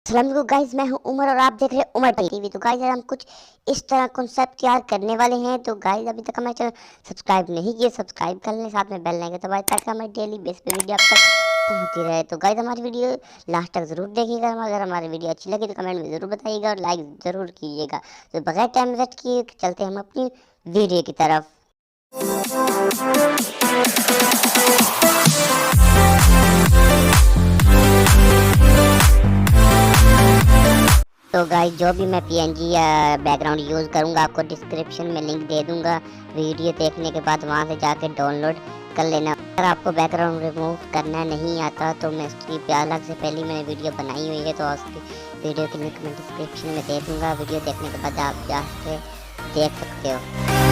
अस्सलाम वालेकुम गाइस, मैं हूं उमर और आप देख रहे हैं उमर टीवी। तो गाइस आज हम कुछ इस तरह कॉन्सेप्ट तैयार करने वाले हैं। तो गाइस अभी तक हमारे चैनल सब्सक्राइब नहीं किए, सब्सक्राइब कर लें, साथ में बेल आइकन दबाएं ताकि हमारी डेली बेस पे वीडियो आप तक पहुंचती रहे। तो गाइस हमारी वीडियो लास्ट तक जरूर देखिएगा। अगर हमारी वीडियो अच्छी लगी तो कमेंट में जरूर बताइएगा और लाइक जरूर कीजिएगा। तो बगैर टाइम वेस्ट किए चलते हम अपनी वीडियो की तरफ। तो गाइस जो भी मैं पीएनजी या बैकग्राउंड यूज़ करूँगा आपको डिस्क्रिप्शन में लिंक दे दूँगा। वीडियो देखने के बाद वहाँ से जाके डाउनलोड कर लेना। अगर आपको बैकग्राउंड रिमूव करना नहीं आता तो मैं उसकी अलग से पहले मैंने वीडियो बनाई हुई है, तो उसकी वीडियो की लिंक मैं डिस्क्रिप्शन में दे दूँगा। वीडियो देखने के बाद आप जाके देख सकते हो।